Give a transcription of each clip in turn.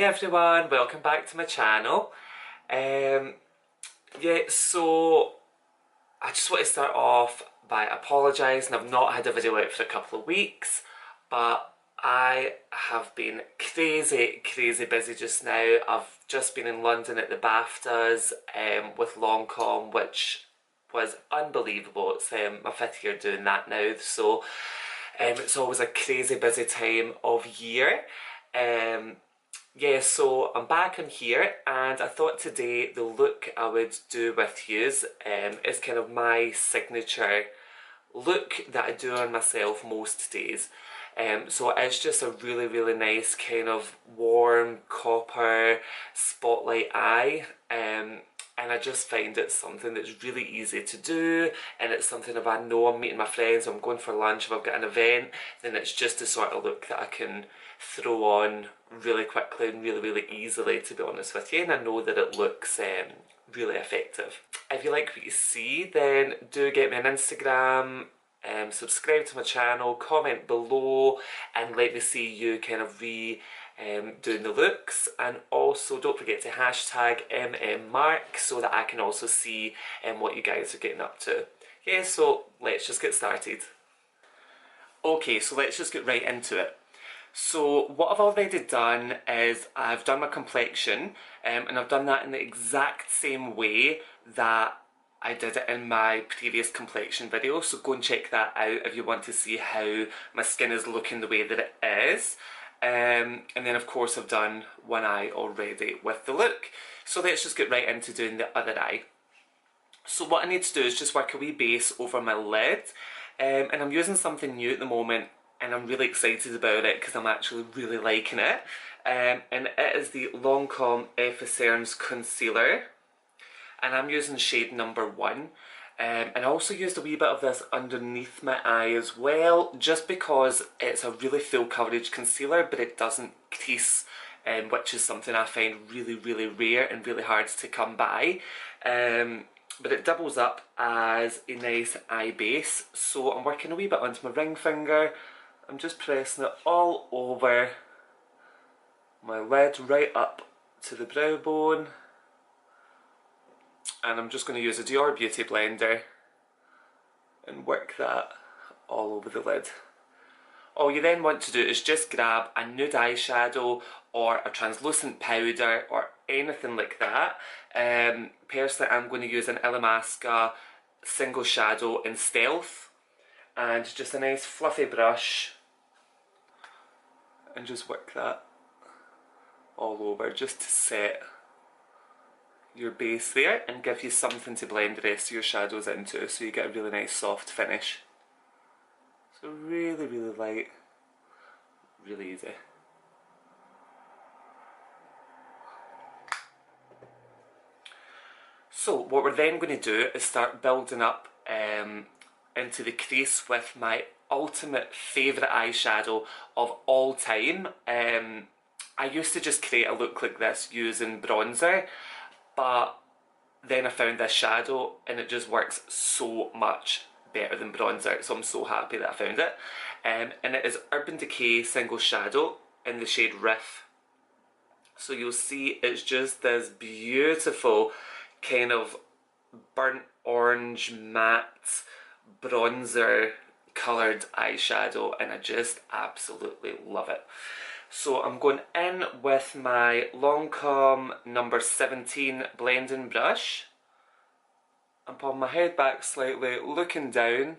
everyone, welcome back to my channel. So I just want to start off by apologising. I've not had a video out for a couple of weeks, but I have been crazy busy just now. I've just been in London at the BAFTAs with LANCOME, which was unbelievable. It's my 5th year doing that now, so it's always a crazy busy time of year. So I'm back in here, and I thought today the look I would do with you is kind of my signature look that I do on myself most days. So it's just a really nice kind of warm copper spotlight eye, and I just find it something that's really easy to do, and it's something if I know I'm meeting my friends, I'm going for lunch, if I've got an event, then it's just the sort of look that I can throw on really quickly and really easily, to be honest with you, and I know that it looks really effective. If you like what you see, then do get me on Instagram, subscribe to my channel, comment below, and let me see you kind of doing the looks, and also don't forget to hashtag #Marc so that I can also see what you guys are getting up to. Yeah, so let's just get started. Okay, so let's just get right into it. So what I've already done is I've done my complexion, and I've done that in the exact same way that I did it in my previous complexion video, so go and check that out if you want to see how my skin is looking the way that it is. And then of course I've done one eye already with the look. So let's just get right into doing the other eye. So what I need to do is just work a wee base over my lid, and I'm using something new at the moment, and I'm really excited about it because I'm actually really liking it. And it is the LANCOME EFFECERNES Concealer, and I'm using shade number 1. And I also used a wee bit of this underneath my eye as well, just because it's a really full coverage concealer, but it doesn't crease, which is something I find really rare and really hard to come by. But it doubles up as a nice eye base, so I'm working a wee bit onto my ring finger. I'm just pressing it all over my lid, right up to the brow bone. And I'm just going to use a Dior Beauty blender and work that all over the lid. All you then want to do is just grab a nude eyeshadow or a translucent powder or anything like that. Personally, I'm going to use an Illamasqua single shadow in Stealth, and just a nice fluffy brush, and just work that all over just to set your base there and give you something to blend the rest of your shadows into, so you get a really nice soft finish. So really light, really easy. So what we're then going to do is start building up into the crease with my ultimate favourite eyeshadow of all time. I used to just create a look like this using bronzer, but then I found this shadow and it just works so much better than bronzer, so I'm so happy that I found it. And it is Urban Decay Single Shadow in the shade Riff. So you'll see it's just this beautiful kind of burnt orange matte bronzer coloured eyeshadow, and I just absolutely love it. So I'm going in with my LANCOME number 17 blending brush. I'm pulling my head back slightly, looking down,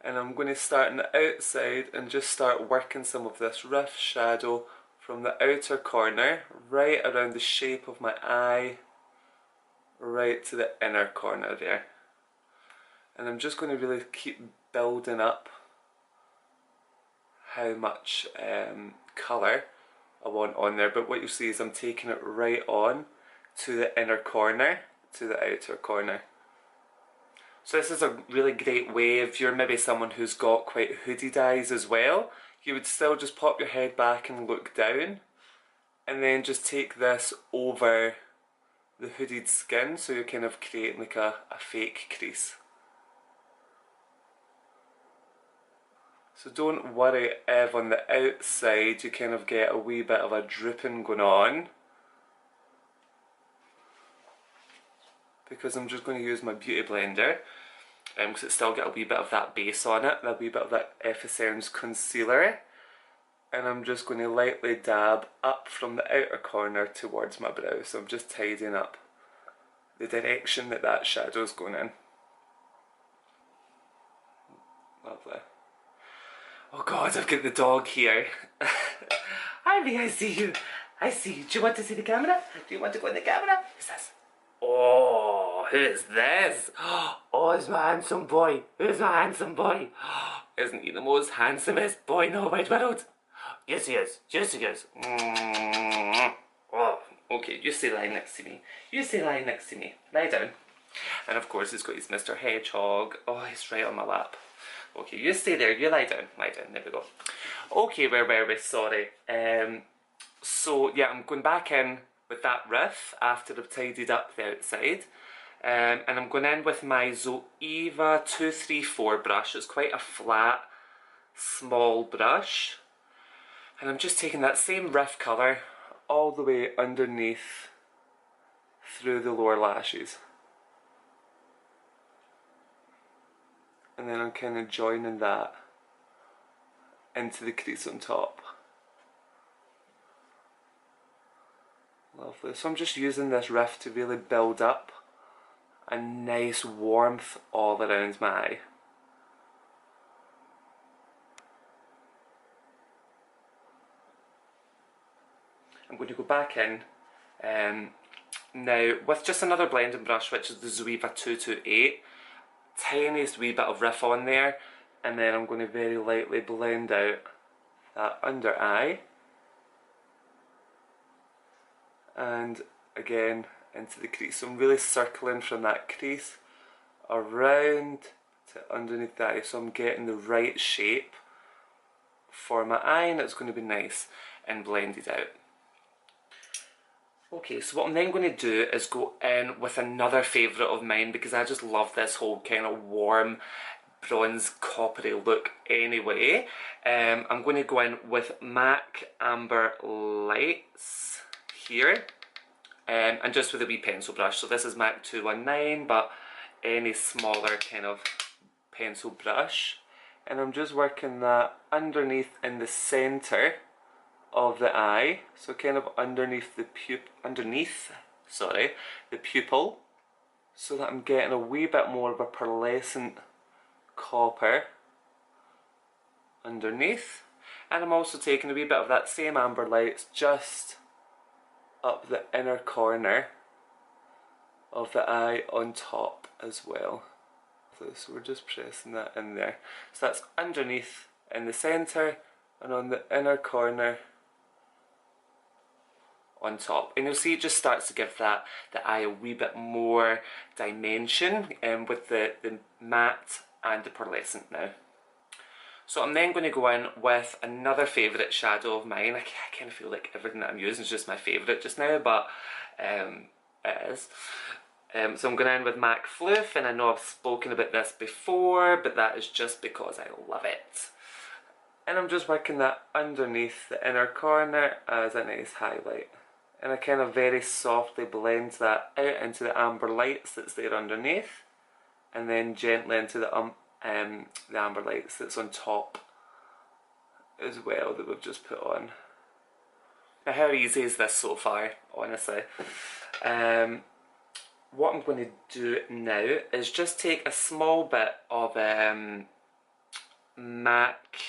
and I'm going to start on the outside and just start working some of this Riff shadow from the outer corner, right around the shape of my eye, right to the inner corner there. And I'm just going to really keep building up how much colour I want on there, but what you'll see is I'm taking it right on to the inner corner, to the outer corner. So this is a really great way if you're maybe someone who's got quite hooded eyes as well. You would still just pop your head back and look down, and then just take this over the hooded skin, so you're kind of creating like a fake crease. So don't worry if on the outside you kind of get a wee bit of a dripping going on, because I'm just going to use my beauty blender, because it's still got a wee bit of that base on it, a wee bit of that EFFECERNES concealer, and I'm just going to lightly dab up from the outer corner towards my brow. So I'm just tidying up the direction that that shadow's going in. Lovely. Oh God, I've got the dog here. Harvey, I see you. I see you. Do you want to see the camera? Do you want to go in the camera? Who's this? Oh, who's this? Oh, it's my handsome boy. Who's my handsome boy? Isn't he the most handsomest boy in the wide world? Yes, he is. Yes, he is. Oh, okay, you stay lying next to me. You stay lying next to me. Lie down. And of course, he's got his Mr. Hedgehog. Oh, he's right on my lap. Okay, you stay there, you lie down, there we go. Okay, where were we? Sorry. So yeah, I'm going back in with that RIFF after I've tidied up the outside. And I'm going in with my Zoeva 234 brush. It's quite a flat, small brush. And I'm just taking that same RIFF colour all the way underneath through the lower lashes. And then I'm kind of joining that into the crease on top. Lovely. So I'm just using this RIFF to really build up a nice warmth all around my eye. I'm going to go back in now with just another blending brush, which is the Zoeva 228. Tiniest wee bit of RIFF on there, and then I'm going to very lightly blend out that under eye, and again into the crease. So I'm really circling from that crease around to underneath the eye, so I'm getting the right shape for my eye, and it's going to be nice and blended out. Okay, so what I'm then going to do is go in with another favourite of mine, because I just love this whole kind of warm bronze coppery look anyway. I'm going to go in with MAC Amber Lights here, and just with a wee pencil brush. So this is MAC 219, but any smaller kind of pencil brush. And I'm just working that underneath in the centre of the eye, so kind of underneath the pupil, so that I'm getting a wee bit more of a pearlescent copper underneath. And I'm also taking a wee bit of that same Amber Lights just up the inner corner of the eye on top as well. So we're just pressing that in there. So that's underneath in the centre and on the inner corner on top, and you'll see it just starts to give the eye a wee bit more dimension with the matte and the pearlescent now. So I'm then going to go in with another favourite shadow of mine. I kind of feel like everything that I'm using is just my favourite just now, but it is. So I'm going in with MAC PHLOOF, and I know I've spoken about this before, but that is just because I love it. And I'm just working that underneath the inner corner as a nice highlight. And I kind of very softly blend that out into the Amber Lights that's there underneath, and then gently into the Amber Lights that's on top as well, that we've just put on. Now, how easy is this so far, honestly? What I'm going to do now is just take a small bit of MAC.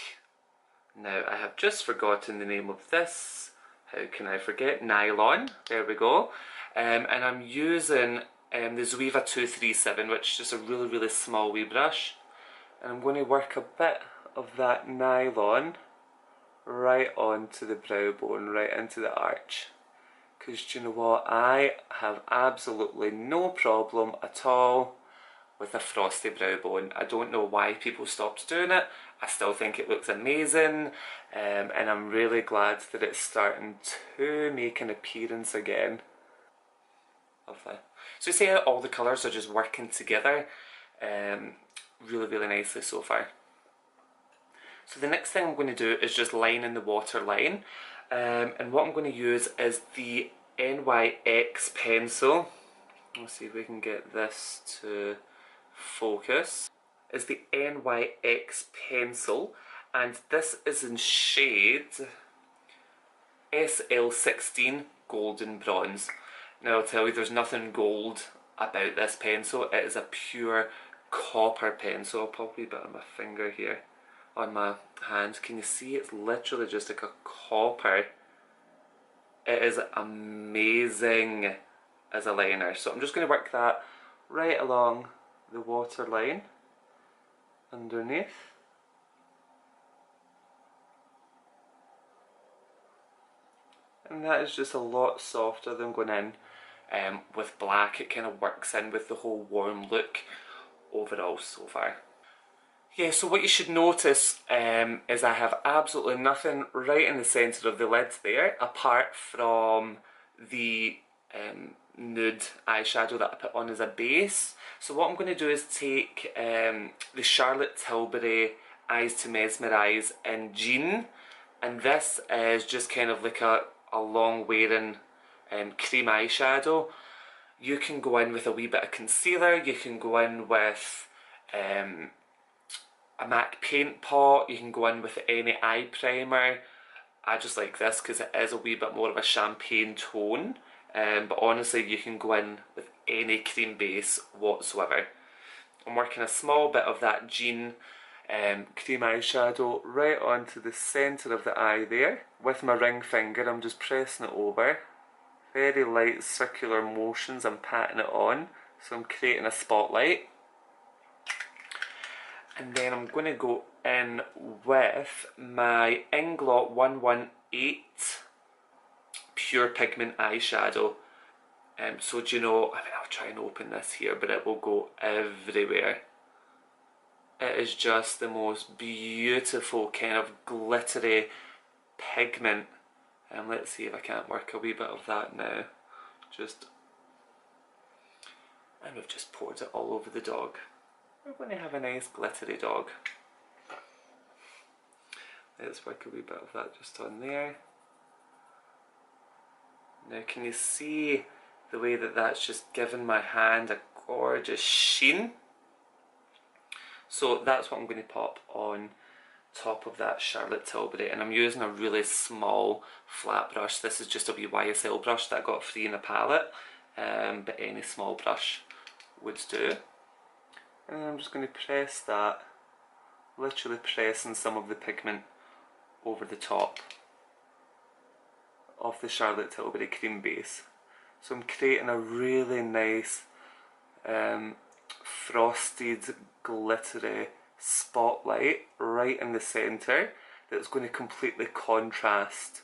Now, I have just forgotten the name of this. How can I forget? NYLON. There we go. And I'm using the Zoeva 237, which is just a really, really small wee brush. And I'm going to work a bit of that nylon right onto the brow bone, right into the arch. Because do you know what? I have absolutely no problem at all with a frosty brow bone. I don't know why people stopped doing it. I still think it looks amazing, and I'm really glad that it's starting to make an appearance again. Lovely. So you see how all the colours are just working together really, really nicely so far. So the next thing I'm going to do is just line in the waterline, and what I'm going to use is the NYX pencil. Let's see if we can get this to focus. Is the NYX pencil, and this is in shade SL16 Golden Bronze. Now I'll tell you, there's nothing gold about this pencil. It is a pure copper pencil. I'll pop a bit on my finger here on my hand. Can you see? It's literally just like a copper. It is amazing as a liner. So I'm just going to work that right along the waterline underneath. And that is just a lot softer than going in with black. It kind of works in with the whole warm look overall so far. Yeah, so what you should notice is I have absolutely nothing right in the centre of the lid there, apart from the nude eyeshadow that I put on as a base. So what I'm going to do is take the Charlotte Tilbury Eyes to Mesmerise in Jean, and this is just kind of like a long wearing cream eyeshadow. You can go in with a wee bit of concealer, you can go in with a MAC paint pot, you can go in with any eye primer. I just like this because it is a wee bit more of a champagne tone, but honestly you can go in with any cream base whatsoever. I'm working a small bit of that Jean cream eyeshadow right onto the centre of the eye there. With my ring finger I'm just pressing it over. Very light circular motions, I'm patting it on, so I'm creating a spotlight. And then I'm going to go in with my INGLOT 118 Pure Pigment eyeshadow. So do you know, I mean, I'll try and open this here, but it will go everywhere. It is just the most beautiful kind of glittery pigment. And let's see if I can't work a wee bit of that now. And we've just poured it all over the dog. We're going to have a nice glittery dog. Let's work a wee bit of that just on there. Now can you see the way that that's just given my hand a gorgeous sheen? So that's what I'm going to pop on top of that Charlotte Tilbury, and I'm using a really small flat brush. This is just a wee YSL brush that I got free in a palette, but any small brush would do. And I'm just going to press that, literally pressing some of the pigment over the top of the Charlotte Tilbury cream base. So I'm creating a really nice frosted, glittery spotlight right in the centre that's going to completely contrast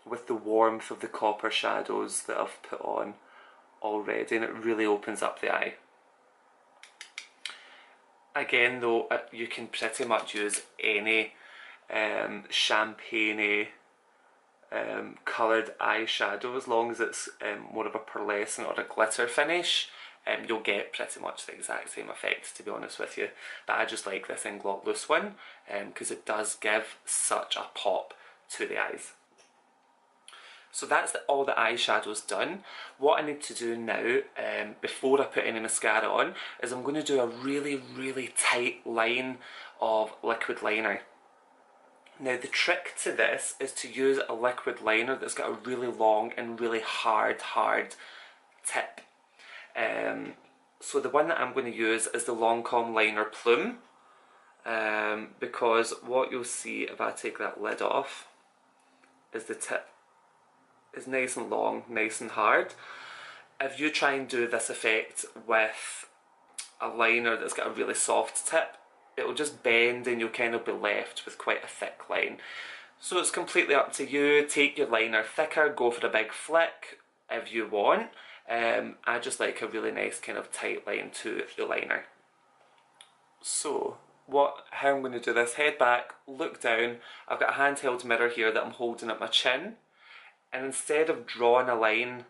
with the warmth of the copper shadows that I've put on already, and it really opens up the eye. Again though, you can pretty much use any champagne-y coloured eyeshadow, as long as it's more of a pearlescent or a glitter finish. You'll get pretty much the exact same effect, to be honest with you. But I just like this INGLOT loose one because it does give such a pop to the eyes. So that's all the eyeshadow's done. What I need to do now, before I put any mascara on, is I'm going to do a really, really tight line of liquid liner. Now the trick to this is to use a liquid liner that's got a really long and really hard tip. So the one that I'm going to use is the LANCOME liner Plume, because what you'll see if I take that lid off is the tip is nice and long, nice and hard. If you try and do this effect with a liner that's got a really soft tip, it'll just bend and you'll kind of be left with quite a thick line. So it's completely up to you. Take your liner thicker, go for a big flick if you want. I just like a really nice kind of tight line to the liner. So how I'm going to do this, head back, look down. I've got a handheld mirror here that I'm holding at my chin, and instead of drawing a line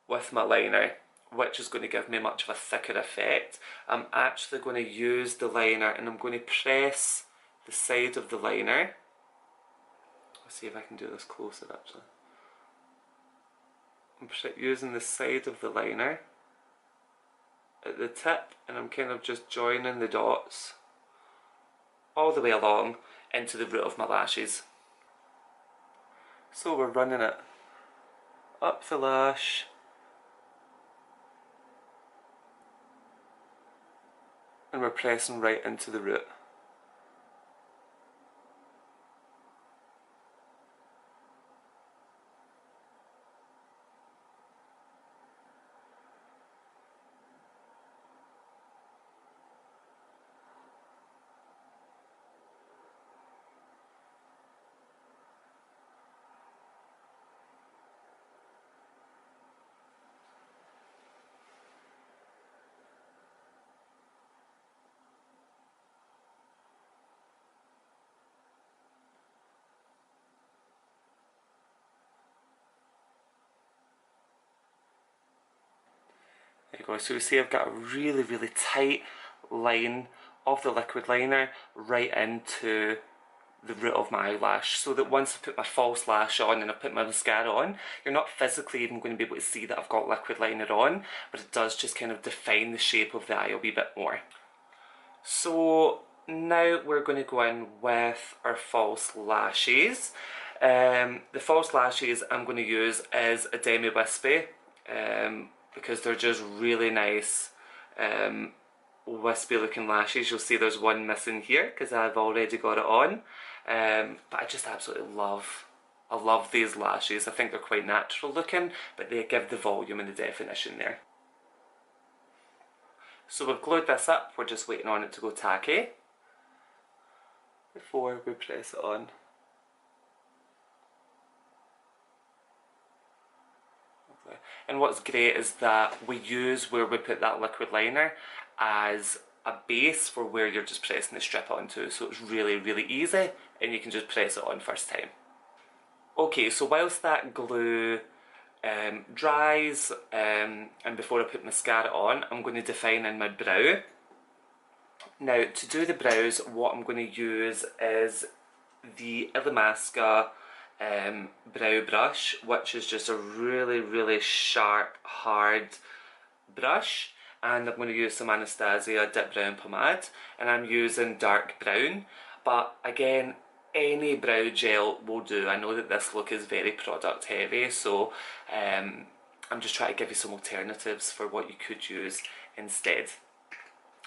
with my liner, which is going to give me much of a thicker effect, I'm actually going to use the liner and I'm going to press the side of the liner. Let's see if I can do this closer actually. I'm using the side of the liner at the tip, and I'm kind of just joining the dots all the way along into the root of my lashes. So we're running it up the lash, and we're pressing right into the root. There you go, so you see I've got a really, really tight line of the liquid liner right into the root of my eyelash, so that once I put my false lash on and I put my mascara on, you're not physically even going to be able to see that I've got liquid liner on, but it does just kind of define the shape of the eye a wee bit more. So now we're going to go in with our false lashes. The false lashes I'm going to use is a DEMI Wispy, because they're just really nice wispy looking lashes. You'll see there's one missing here because I've already got it on, but I just absolutely I love these lashes. I think they're quite natural looking, but they give the volume and the definition there. So we've glued this up, we're just waiting on it to go tacky before we press it on. And what's great is that we use where we put that liquid liner as a base for where you're just pressing the strip onto, so it's really, really easy and you can just press it on first time. Okay, so whilst that glue dries and before I put mascara on, I'm going to define in my brow. Now to do the brows, what I'm going to use is the Illamasqua brow brush, which is just a really, really sharp, hard brush, and I'm going to use some Anastasia Dip Brown Pomade, and I'm using dark brown, but again, any brow gel will do. I know that this look is very product heavy, so I'm just trying to give you some alternatives for what you could use instead.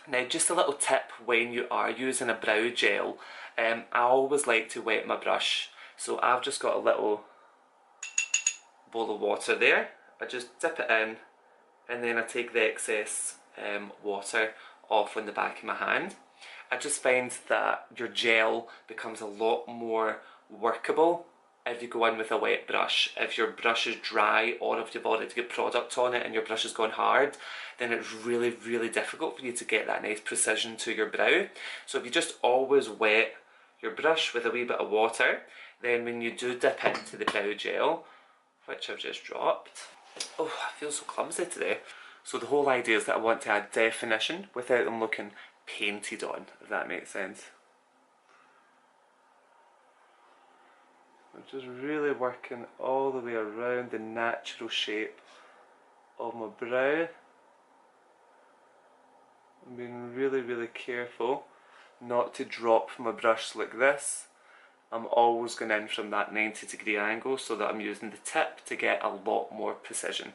Now just a little tip when you are using a brow gel, I always like to wet my brush. So I've just got a little bowl of water there. I just dip it in and then I take the excess water off on the back of my hand. I just find that your gel becomes a lot more workable if you go in with a wet brush. If your brush is dry or if you've already got product on it and your brush has gone hard, then it's really, really difficult for you to get that nice precision to your brow. So if you just always wet your brush with a wee bit of water, then when you do dip into the brow gel, which I've just dropped, oh, I feel so clumsy today. So the whole idea is that I want to add definition without them looking painted on, if that makes sense. I'm just really working all the way around the natural shape of my brow. I'm being really, really careful not to drop my brush like this. I'm always going in from that 90-degree angle so that I'm using the tip to get a lot more precision.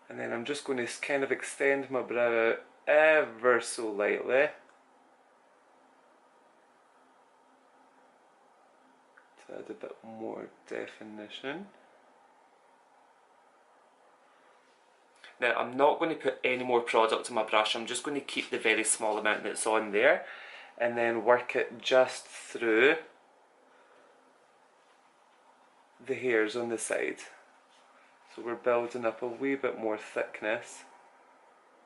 And then I'm just going to kind of extend my brow out ever so lightly to add a bit more definition. Now I'm not going to put any more product on my brush, I'm just going to keep the very small amount that's on there and then work it just through the hairs on the side. So we're building up a wee bit more thickness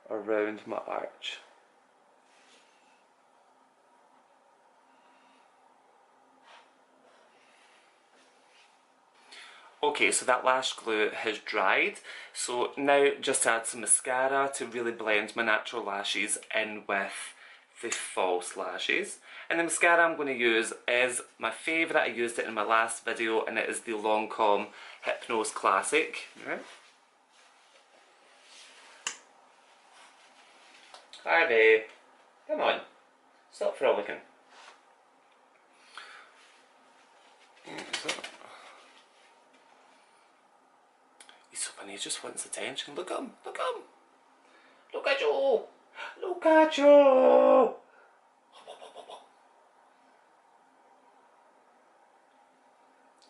around my arch. Okay, so that lash glue has dried. So now just add some mascara to really blend my natural lashes in with the false lashes. And the mascara I'm going to use is my favourite. I used it in my last video, and it is the LANCOME HYPNOSE Classic. Right. Harvey, come on, stop frolicking. He's so funny, he just wants attention. Look at him, look at him. Look at you, look at you.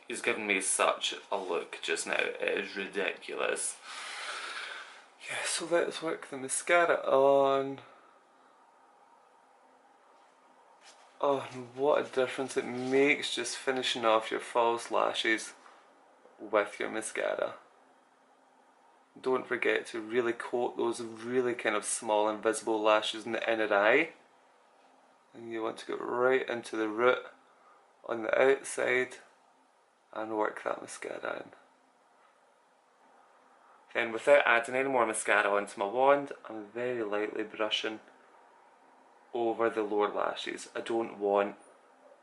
He's given me such a look just now, it is ridiculous. Yeah, so let's work the mascara on. Oh, and what a difference it makes just finishing off your false lashes with your mascara. Don't forget to really coat those really kind of small invisible lashes in the inner eye. And you want to go right into the root on the outside and work that mascara in. Then without adding any more mascara onto my wand, I'm very lightly brushing over the lower lashes. I don't want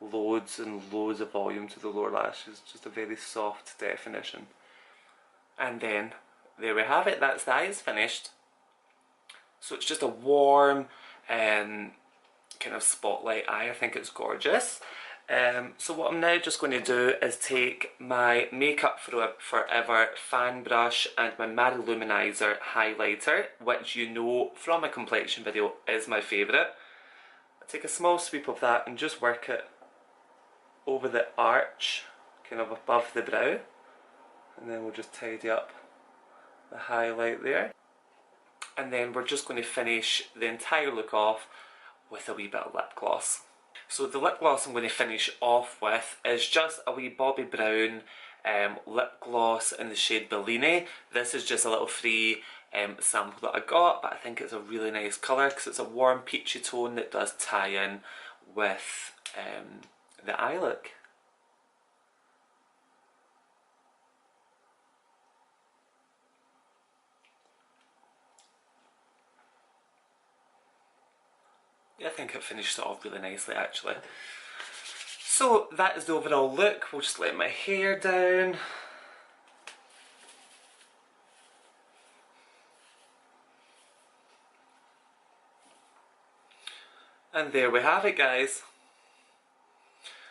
loads and loads of volume to the lower lashes, just a very soft definition. And then there we have it, that's the eyes finished. So it's just a warm kind of spotlight eye. I think it's gorgeous. So what I'm now just going to do is take my Makeup Forever fan brush and my Mary Luminizer highlighter, which you know from my complexion video is my favourite. I take a small sweep of that and just work it over the arch, kind of above the brow, and then we'll just tidy up the highlight there. And then we're just going to finish the entire look off with a wee bit of lip gloss. So the lip gloss I'm going to finish off with is just a wee Bobbi Brown lip gloss in the shade Bellini. This is just a little free sample that I got, but I think it's a really nice colour because it's a warm peachy tone that does tie in with the eye look. Yeah, I think it finished it off really nicely actually. So that is the overall look. We'll just let my hair down. And there we have it, guys.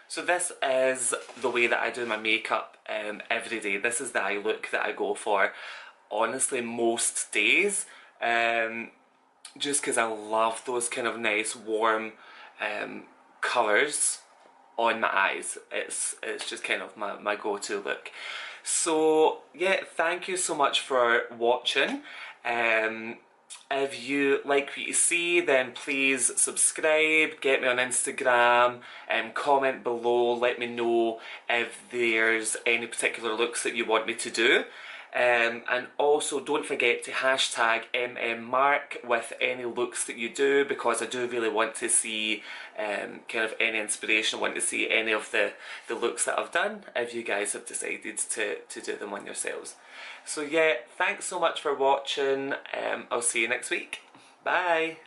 So this is the way that I do my makeup every day. This is the eye look that I go for, honestly, most days. Just because I love those kind of nice warm colours on my eyes. It's just kind of my go-to look. So yeah, thank you so much for watching. If you like what you see, then please subscribe, get me on Instagram, comment below, let me know if there's any particular looks that you want me to do. And also don't forget to hashtag MMMarc with any looks that you do, because I do really want to see kind of any inspiration. I want to see any of the looks that I've done if you guys have decided to do them on yourselves. So yeah, thanks so much for watching. I'll see you next week. Bye!